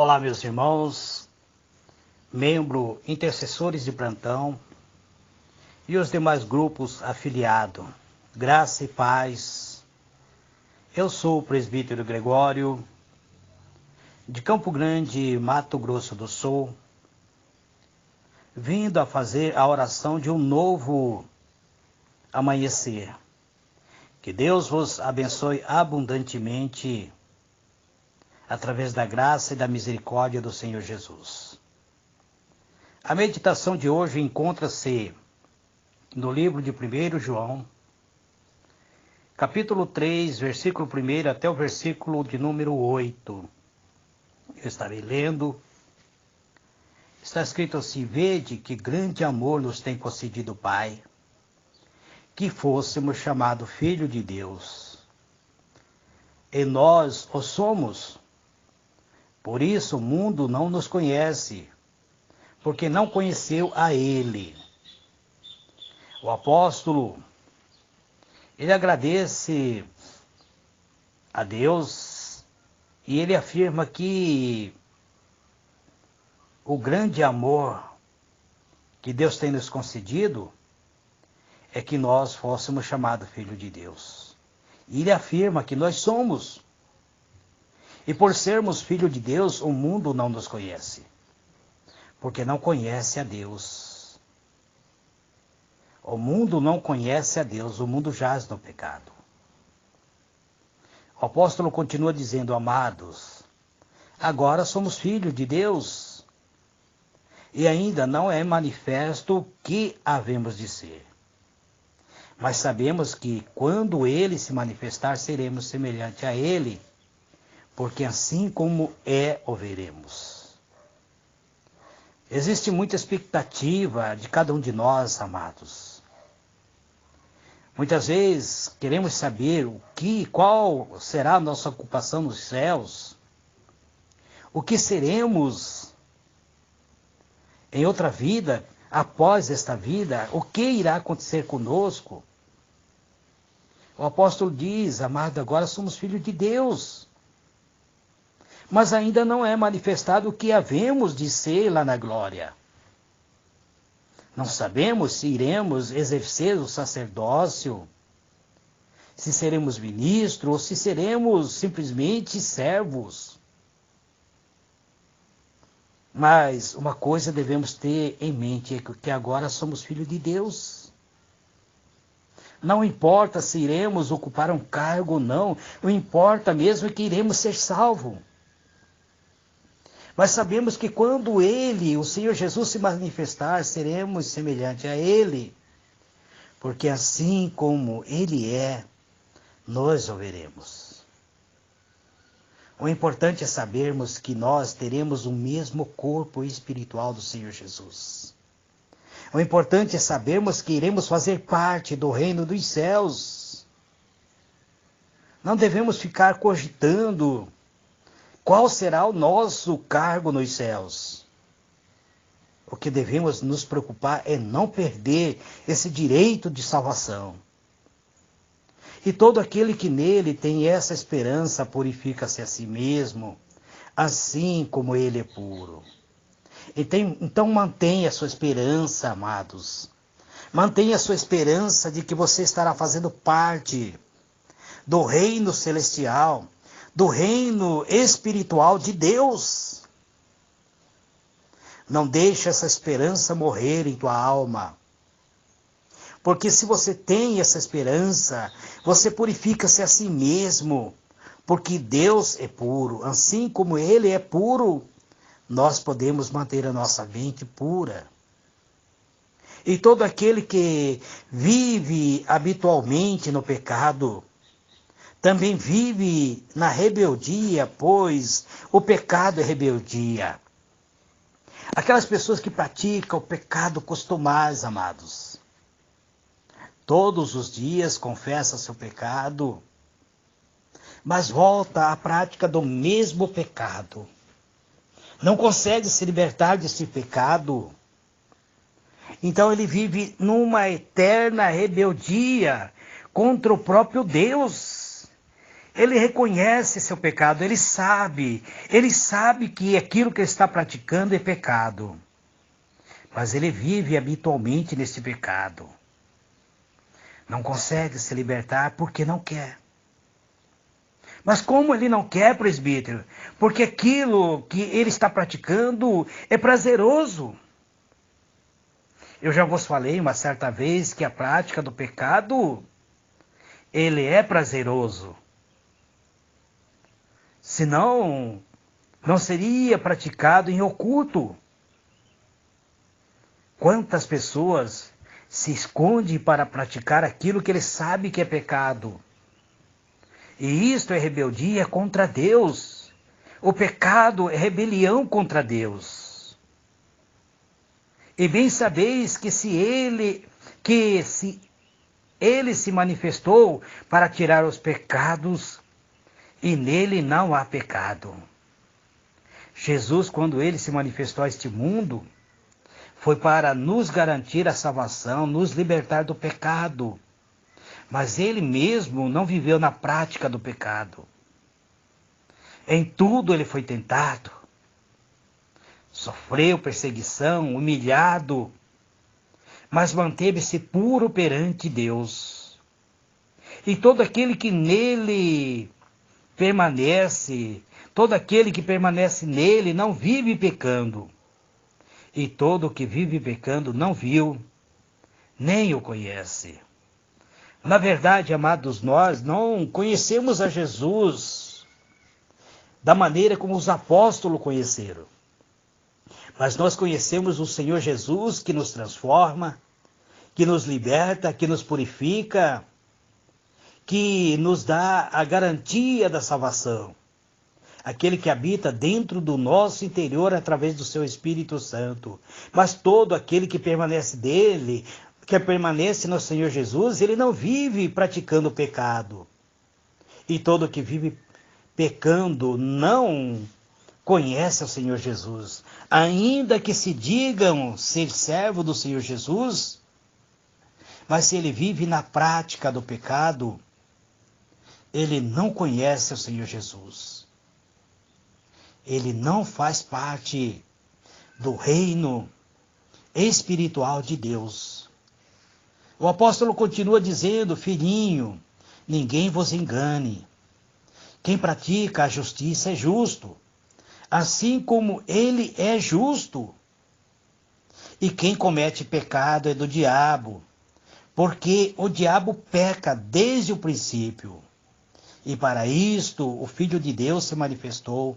Olá, meus irmãos, intercessores de plantão e os demais grupos afiliados. Graça e paz. Eu sou o presbítero Gregório, de Campo Grande, Mato Grosso do Sul, vindo a fazer a oração de um novo amanhecer. Que Deus vos abençoe abundantemente através da graça e da misericórdia do Senhor Jesus. A meditação de hoje encontra-se no livro de 1 João, capítulo 3, versículo 1 até o versículo de número 8. Eu estarei lendo. Está escrito assim: Vede que grande amor nos tem concedido o Pai, que fôssemos chamados filho de Deus. E nós o somos. Por isso o mundo não nos conhece, porque não conheceu a Ele. O apóstolo, ele agradece a Deus e ele afirma que o grande amor que Deus tem nos concedido é que nós fôssemos chamados filho de Deus. E ele afirma que nós somos. E por sermos filho de Deus, o mundo não nos conhece, porque não conhece a Deus. O mundo não conhece a Deus, o mundo jaz no pecado. O apóstolo continua dizendo: amados, agora somos filhos de Deus, e ainda não é manifesto o que havemos de ser. Mas sabemos que quando Ele se manifestar, seremos semelhantes a Ele, porque assim como é, o veremos. Existe muita expectativa de cada um de nós, amados. Muitas vezes queremos saber qual será a nossa ocupação nos céus, o que seremos em outra vida, após esta vida, o que irá acontecer conosco. O apóstolo diz: amado, agora somos filhos de Deus, mas ainda não é manifestado o que havemos de ser lá na glória. Não sabemos se iremos exercer o sacerdócio, se seremos ministros ou se seremos simplesmente servos. Mas uma coisa devemos ter em mente, é que agora somos filhos de Deus. Não importa se iremos ocupar um cargo ou não, o importa mesmo é que iremos ser salvos. Mas sabemos que quando Ele, o Senhor Jesus, se manifestar, seremos semelhantes a Ele. Porque assim como Ele é, nós o veremos. O importante é sabermos que nós teremos o mesmo corpo espiritual do Senhor Jesus. O importante é sabermos que iremos fazer parte do reino dos céus. Não devemos ficar cogitando qual será o nosso cargo nos céus. O que devemos nos preocupar é não perder esse direito de salvação. E todo aquele que nele tem essa esperança purifica-se a si mesmo, assim como ele é puro. Então mantenha a sua esperança, amados. Mantenha a sua esperança de que você estará fazendo parte do reino celestial, do reino espiritual de Deus. Não deixe essa esperança morrer em tua alma. Porque se você tem essa esperança, você purifica-se a si mesmo. Porque Deus é puro. Assim como Ele é puro, nós podemos manter a nossa mente pura. E todo aquele que vive habitualmente no pecado, também vive na rebeldia, pois o pecado é rebeldia. Aquelas pessoas que praticam o pecado costumais, amados, todos os dias confessa seu pecado, mas volta à prática do mesmo pecado. Não consegue se libertar desse pecado. Então ele vive numa eterna rebeldia contra o próprio Deus. Ele reconhece seu pecado, ele sabe que aquilo que ele está praticando é pecado. Mas ele vive habitualmente nesse pecado. Não consegue se libertar porque não quer. Mas como ele não quer, presbítero? Porque aquilo que ele está praticando é prazeroso. Eu já vos falei uma certa vez que a prática do pecado, ele é prazeroso. Senão, não seria praticado em oculto. Quantas pessoas se escondem para praticar aquilo que ele sabe que é pecado? E isto é rebeldia contra Deus. O pecado é rebelião contra Deus. E bem sabeis que se ele se manifestou para tirar os pecados, e nele não há pecado. Jesus, quando ele se manifestou a este mundo, foi para nos garantir a salvação, nos libertar do pecado. Mas ele mesmo não viveu na prática do pecado. Em tudo ele foi tentado. Sofreu perseguição, humilhado, mas manteve-se puro perante Deus. E todo aquele que nele permanece, todo aquele que permanece nele não vive pecando. E todo o que vive pecando não viu, nem o conhece. Na verdade, amados, nós não conhecemos a Jesus da maneira como os apóstolos conheceram. Mas nós conhecemos o Senhor Jesus que nos transforma, que nos liberta, que nos purifica, que nos dá a garantia da salvação. Aquele que habita dentro do nosso interior através do seu Espírito Santo. Mas todo aquele que permanece dele, que permanece no Senhor Jesus, ele não vive praticando pecado. E todo que vive pecando não conhece o Senhor Jesus. Ainda que se digam ser servo do Senhor Jesus, mas se ele vive na prática do pecado, ele não conhece o Senhor Jesus. Ele não faz parte do reino espiritual de Deus. O apóstolo continua dizendo: filhinho, ninguém vos engane. Quem pratica a justiça é justo, assim como ele é justo. E quem comete pecado é do diabo, porque o diabo peca desde o princípio. E para isto o Filho de Deus se manifestou,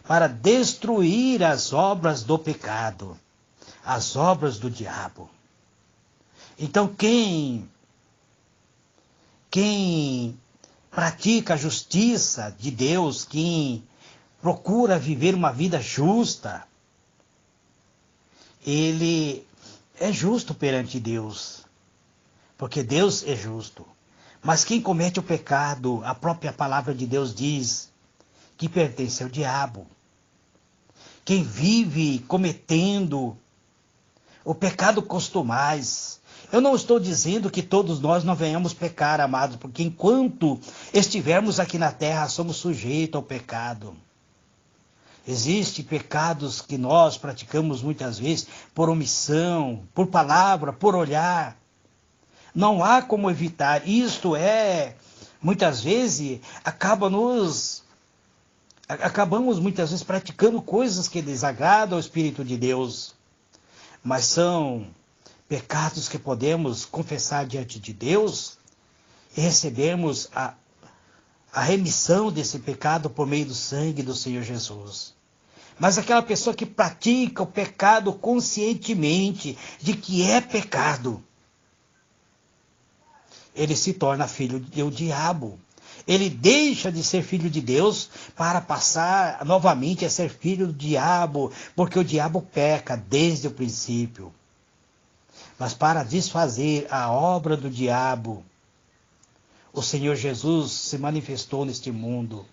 para destruir as obras do pecado, as obras do diabo. Então quem pratica a justiça de Deus, quem procura viver uma vida justa, ele é justo perante Deus, porque Deus é justo. Mas quem comete o pecado, a própria palavra de Deus diz que pertence ao diabo. Quem vive cometendo o pecado costumais. Eu não estou dizendo que todos nós não venhamos pecar, amados, porque enquanto estivermos aqui na terra, somos sujeitos ao pecado. Existem pecados que nós praticamos muitas vezes por omissão, por palavra, por olhar. Não há como evitar. Isto muitas vezes, acabamos muitas vezes praticando coisas que desagradam ao Espírito de Deus. Mas são pecados que podemos confessar diante de Deus e recebemos a remissão desse pecado por meio do sangue do Senhor Jesus. Mas aquela pessoa que pratica o pecado conscientemente de que é pecado, ele se torna filho do diabo. Ele deixa de ser filho de Deus para passar novamente a ser filho do diabo, porque o diabo peca desde o princípio. Mas para desfazer a obra do diabo, o Senhor Jesus se manifestou neste mundo,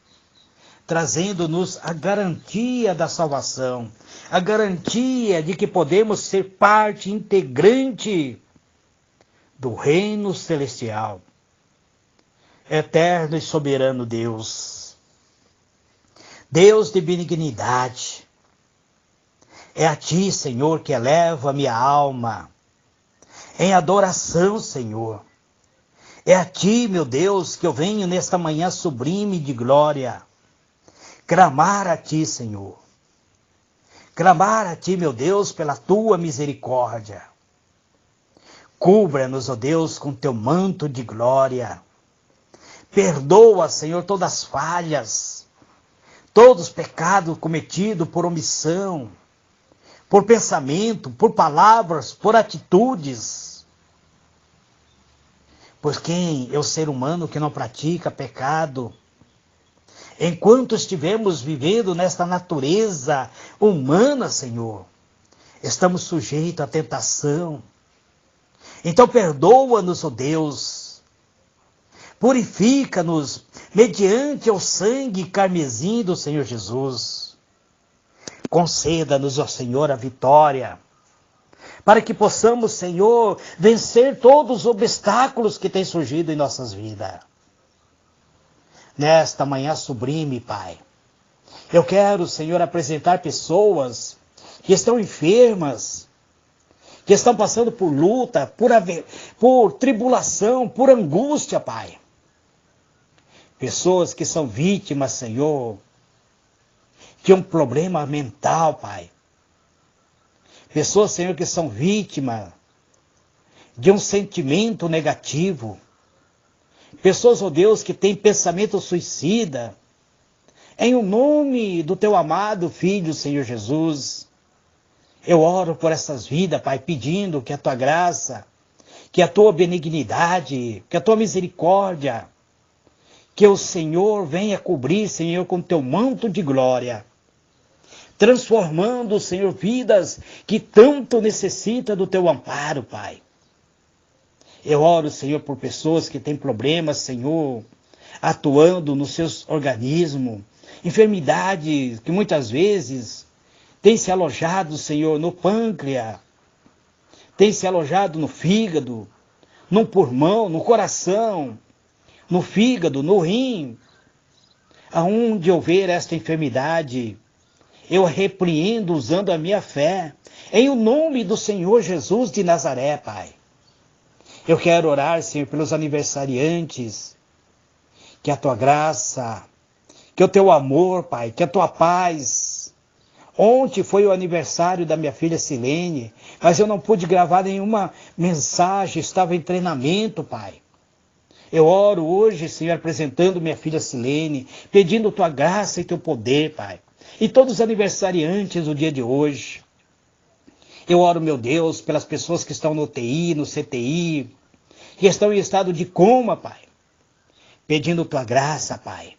trazendo-nos a garantia da salvação, a garantia de que podemos ser parte integrante do reino celestial. Eterno e soberano Deus, Deus de benignidade, é a Ti, Senhor, que eleva a minha alma em adoração, Senhor. É a Ti, meu Deus, que eu venho nesta manhã sublime de glória, clamar a Ti, Senhor. Clamar a Ti, meu Deus, pela Tua misericórdia. Cubra-nos, ó Deus, com Teu manto de glória. Perdoa, Senhor, todas as falhas, todos os pecados cometidos por omissão, por pensamento, por palavras, por atitudes. Pois quem é o ser humano que não pratica pecado? Enquanto estivermos vivendo nesta natureza humana, Senhor, estamos sujeitos à tentação. Então perdoa-nos, ó Deus. Purifica-nos mediante o sangue carmesim do Senhor Jesus. Conceda-nos, ó Senhor, a vitória, para que possamos, Senhor, vencer todos os obstáculos que têm surgido em nossas vidas. Nesta manhã sublime, Pai, eu quero, Senhor, apresentar pessoas que estão enfermas, que estão passando por luta, por tribulação, por angústia, Pai. Pessoas que são vítimas, Senhor, de um problema mental, Pai. Pessoas, Senhor, que são vítimas de um sentimento negativo. Pessoas, ó Deus, que têm pensamento suicida. Em o nome do Teu amado Filho, Senhor Jesus, eu oro por essas vidas, Pai, pedindo que a Tua graça, que a Tua benignidade, que a Tua misericórdia, que o Senhor venha cobrir, Senhor, com Teu manto de glória, transformando, Senhor, vidas que tanto necessitam do Teu amparo, Pai. Eu oro, Senhor, por pessoas que têm problemas, Senhor, atuando nos seus organismos, enfermidades que muitas vezes têm se alojado, Senhor, no pâncreas, têm se alojado no fígado, no pulmão, no coração, no fígado, no rim. Aonde houver esta enfermidade, eu repreendo usando a minha fé, em o nome do Senhor Jesus de Nazaré, Pai. Eu quero orar, Senhor, pelos aniversariantes, que a Tua graça, que o Teu amor, Pai, que a Tua paz. Ontem foi o aniversário da minha filha Silene, mas eu não pude gravar nenhuma mensagem, estava em treinamento, Pai. Eu oro hoje, Senhor, apresentando minha filha Silene, pedindo Tua graça e Teu poder, Pai. E todos os aniversariantes do dia de hoje. Eu oro, meu Deus, pelas pessoas que estão no UTI, no CTI, que estão em estado de coma, Pai. Pedindo Tua graça, Pai.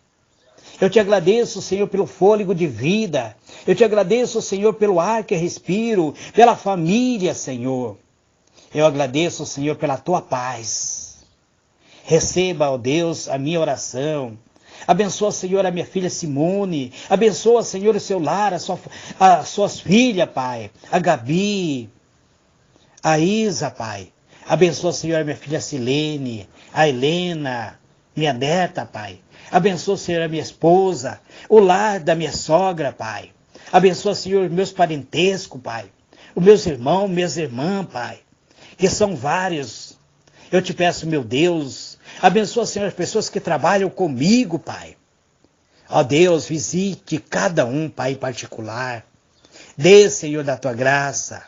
Eu Te agradeço, Senhor, pelo fôlego de vida. Eu Te agradeço, Senhor, pelo ar que respiro, pela família, Senhor. Eu agradeço, Senhor, pela Tua paz. Receba, ó Deus, a minha oração. Abençoa, Senhor, a minha filha Simone. Abençoa, Senhor, o seu lar, as suas filhas, Pai. A Gabi, a Isa, Pai. Abençoa, Senhor, a minha filha Silene, a Helena, minha neta, Pai. Abençoa, Senhor, a minha esposa, o lar da minha sogra, Pai. Abençoa, Senhor, meus parentescos, Pai. Os meus irmãos, minhas irmãs, Pai. Que são vários. Eu Te peço, meu Deus, abençoa, Senhor, as pessoas que trabalham comigo, Pai. Ó Deus, visite cada um, Pai, em particular. Dê, Senhor, da Tua graça.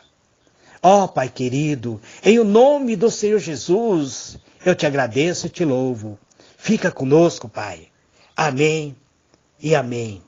Ó Pai querido, em o nome do Senhor Jesus, eu Te agradeço e Te louvo. Fica conosco, Pai. Amém e amém.